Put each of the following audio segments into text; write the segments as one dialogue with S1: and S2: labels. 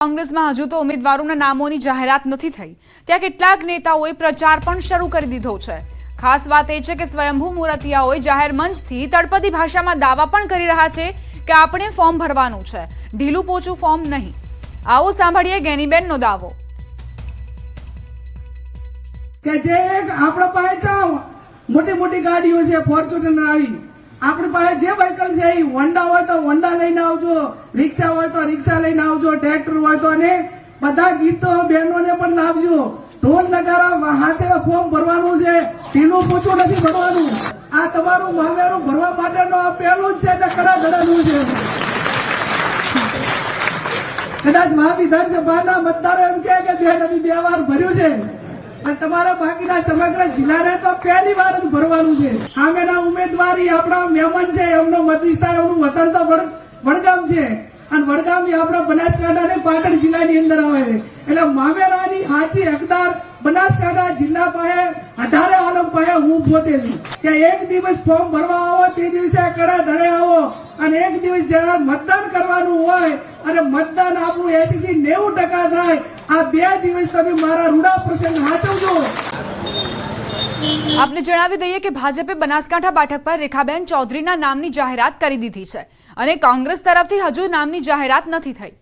S1: કોંગ્રેસમાં હજુ તો ઉમેદવારોના નામોની જાહેરાત નથી થઈ, ત્યાં કેટલાક નેતાઓએ પ્રચાર પણ શરૂ કરી દીધો છે। ખાસ વાત એ છે કે સ્વયંભૂ મૂર્તિયાઓએ જાહેર મંચથી તળપદી ભાષામાં દાવા પણ કરી રહ્યા છે કે આપણે ફોર્મ ભરવાનું છે, ઢીલું પોચું ફોર્મ નહીં। આવો સાંભળીએ ગેનીબેનનો દાવો
S2: કે જે આપણા પાસે મોટી મોટી ગાડીઓ છે, ફોર્ચ્યુનર આવી આપણી પાસે જે વ્હીકલ છે એ હોન્ડા હોય તો હોન્ડા લઈને આવજો, રિક્ષા હોય તો રિક્ષા લઈને આવજો, ટ્રેક્ટર હોય તો અને બધા ગીતો બહેનોને પણ લાવજો। ઢોલ નગારા હાથે ફોર્મ ભરવાનું છે, ઢીલું પોચું નથી ભરવાનું। આ તમારું મામેરું ભરવા માટેનો આ પહેલું જ છે ને કડા ધડાનું છે। કદાચ મહાવિધાનસભાના મતદારો એમ કે બેન અમે 2 વાર ભર્યું છે અને તમારા બાકીના સમગ્ર જિલ્લાને તો પહેલી વાર જ ભરવાનું છે। સામેના ઉમેદવારી આપણા મહેમાન છે, એમનો મત વિસ્તાર એમનું વતન તો વડગામ છે અને વડગામ એ આપણા બનાસકાંઠા અને પાટણ જિલ્લાની અંદર આવે છે। એટલે મામેરાની સાચી હકદાર બનાસકાંઠા જિલ્લા પાસે 18 આલમ પાસે હું પોતે છું કે એક દિવસ ફોર્મ ભરવા આવો તે દિવસે કડા ધડે આવો અને એક દિવસ જયારે મતદાન કરવાનું હોય અને મતદાન આપણું 80 થી 90% થાય, આ 2 દિવસ તમે મારા રૂડા પ્રસંગ સાચવજો।
S1: આપને જણાવી દઈએ કે ભાજપે બનાસકાંઠા બેઠક પર રેખાબેન ચૌધરીના નામની જાહેરાત કરી દીધી છે અને કોંગ્રેસ તરફથી હજુ નામની જાહેરાત નથી થઈ।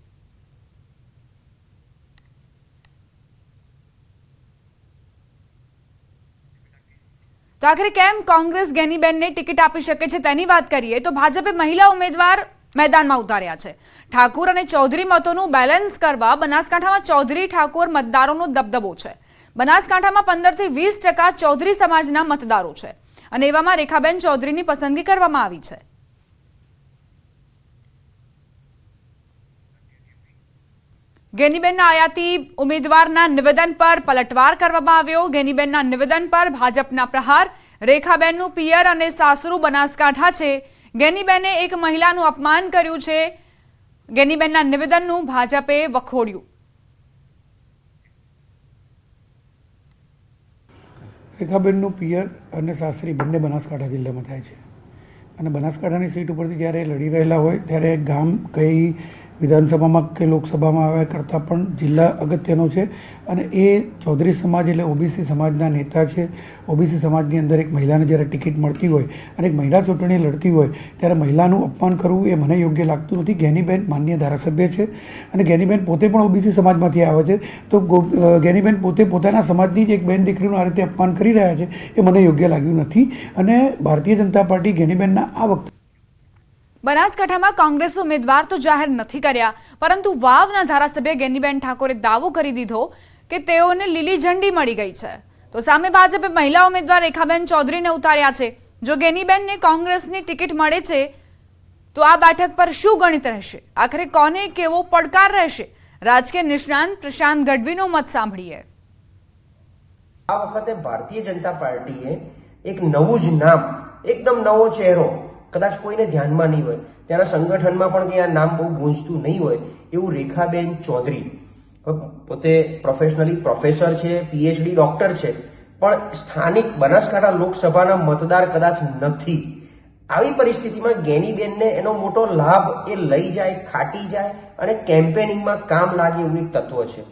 S1: તો આખરે કેમ કોંગ્રેસ ગેનીબેનને ટિકિટ આપી શકે છે તેની વાત કરીએ તો ભાજપે મહિલા ઉમેદવાર મેદાનમાં ઉતાર્યા છે। ઠાકોર અને ચૌધરી મતોનું બેલેન્સ કરવા બનાસકાંઠામાં ચૌધરી ઠાકોર મતદારોનો દબદબો છે। બનાસકાંઠામાં 15 થી 20% ચૌધરી સમાજના મતદારો છે અને એવામાં રેખાબેન ચૌધરીની પસંદગી કરવામાં આવી છે। ગેનીબેનના આયાતી ઉમેદવારના નિવેદન પર પલટવાર કરવામાં આવ્યો। ગેનીબેનના નિવેદન પર ભાજપના પ્રહાર। રેખાબેનનું પિયર અને સાસરું બનાસકાંઠા છે, ગેનીબેને એક મહિલાનું અપમાન કર્યું છે। ગેનીબેનના નિવેદનનું ભાજપે વખોડ્યું।
S3: રેખાબેનનું પિયર અને સાસરી બંને બનાસકાંઠા જિલ્લામાં થાય છે અને બનાસકાંઠાની સીટ ઉપરથી જ્યારે લડી રહેલા હોય ત્યારે ગામ કઈ વિધાનસભામાં કે લોકસભામાં આવ્યા કરતાં પણ જિલ્લા અગત્યનો છે અને એ ચૌધરી સમાજ એટલે ઓબીસી સમાજના નેતા છે। ઓબીસી સમાજની અંદર એક મહિલાને જ્યારે ટિકિટ મળતી હોય અને એક મહિલા ચૂંટણી લડતી હોય ત્યારે મહિલાનું અપમાન કરવું એ મને યોગ્ય લાગતું નથી। ગેનીબેન માનનીય ધારાસભ્ય છે અને ગેનીબેન પોતે પણ ઓબીસી સમાજમાંથી આવે છે, તો ગેનીબેન પોતે પોતાના સમાજની જ એક બેન દીકરીનું આ રીતે અપમાન કરી રહ્યા છે એ મને યોગ્ય લાગ્યું નથી અને ભારતીય જનતા પાર્ટી ગેનીબેનના આ વખતે
S1: બનાસકાંઠામાં કોંગ્રેસ ઉમેદવાર તો જાહેર નથી કર્યા, પરંતુ વાવના ધારાસભ્ય ગેનીબેન ઠાકોરે દાવો કરી દીધો કે તેઓને લીલી ઝંડી મળી ગઈ છે। તો સામે ભાજપે મહિલા ઉમેદવાર રેખાબેન ચૌધરીને ઉતાર્યા છે। જો ગેનીબેનને કોંગ્રેસની ટિકિટ મળે છે તો આ બેઠક પર શું ગણિત રહેશે? આખરે કોને કેવો પડકાર રહેશે? રાજકીય નિષ્ણાંત પ્રશાંત ગઢવીનો મત સાંભળીએ।
S4: આ વખતે ભારતીય જનતા પાર્ટીએ એક નવું જ નામ, એકદમ નવો ચહેરો, કદાચ કોઈને ધ્યાનમાં નહીં હોય, ત્યાંના સંગઠનમાં પણ કે આ નામ બહુ ગૂંજતું નહીં હોય એવું રેખાબેન ચૌધરી, પોતે પ્રોફેશનલી પ્રોફેસર છે, પીએચડી ડોક્ટર છે, પણ સ્થાનિક બનાસકાંઠા લોકસભાના મતદાર કદાચ નથી। આવી પરિસ્થિતિમાં ગેનીબેનને એનો મોટો લાભ એ લઈ જાય, ખાટી જાય અને કેમ્પેનિંગમાં કામ લાગે એવું એક તત્વ છે।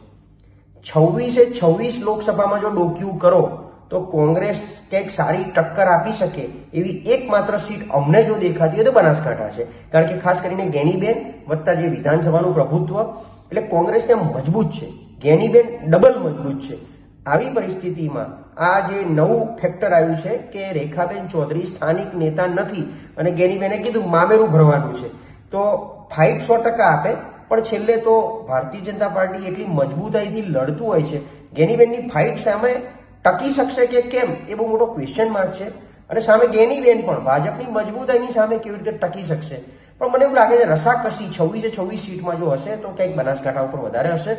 S4: 26 લોકસભામાં જો ડોક્યું કરો તો કોંગ્રેસ કંઈક સારી ટક્કર આપી શકે એવી એકમાત્ર સીટ અમને જો દેખાતી હોય તો બનાસકાંઠા છે, કારણ કે ખાસ કરીને ગેનીબેન વત્તા જે વિધાનસભાનું પ્રભુત્વ એટલે કોંગ્રેસ ત્યાં મજબૂત છે, ગેનીબેન ડબલ મજબૂત છે। આવી પરિસ્થિતિમાં આ જે નવું ફેક્ટર આવ્યું છે કે રેખાબેન ચૌધરી સ્થાનિક નેતા નથી અને ગેનીબેને કીધું મામેરું ભરવાનું છે, તો ફાઇટ 100% આપે, પણ છેલ્લે તો ભારતીય જનતા પાર્ટી એટલી મજબૂતાઈથી લડતું હોય છે, ગેનીબેનની ફાઇટ સામે ટકી શકશે કે કેમ એ બહુ મોટો ક્વેશ્ચન માર્ક છે અને સામે ગેનીબેન પણ ભાજપની મજબૂતાઈની સામે કેવી રીતે ટકી શકશે। પણ મને એવું લાગે છે રસાકસી 26 સીટમાં જો હશે તો કંઈક બનાસકાંઠા ઉપર વધારે હશે।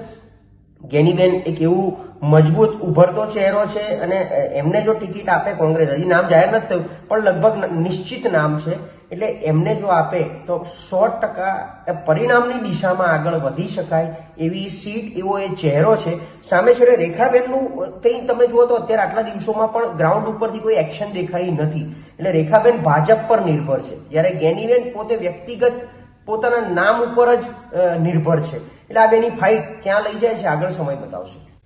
S4: ગેનીબેન એક એવું મજબૂત ઉભરતો ચહેરો છે અને એમને જો ટિકિટ આપે કોંગ્રેસ, હજી નામ જાહેર નથી થયું પણ લગભગ નિશ્ચિત નામ છે, એટલે એમને જો આપે તો 100% પરિણામની દિશામાં આગળ વધી શકાય એવી સીટ, એવો એ ચહેરો છે। સામે છેડે રેખાબેનનું કંઈ તમે જુઓ તો અત્યારે આટલા દિવસોમાં પણ ગ્રાઉન્ડ ઉપરથી કોઈ એક્શન દેખાઈ નથી, એટલે રેખાબેન ભાજપ પર નિર્ભર છે, જ્યારે ગેનીબેન પોતે વ્યક્તિગત પોતાના નામ ઉપર જ નિર્ભર છે। એટલે આ બેની ફાઇટ ક્યાં લઈ જાય છે આગળ સમય બતાવશે.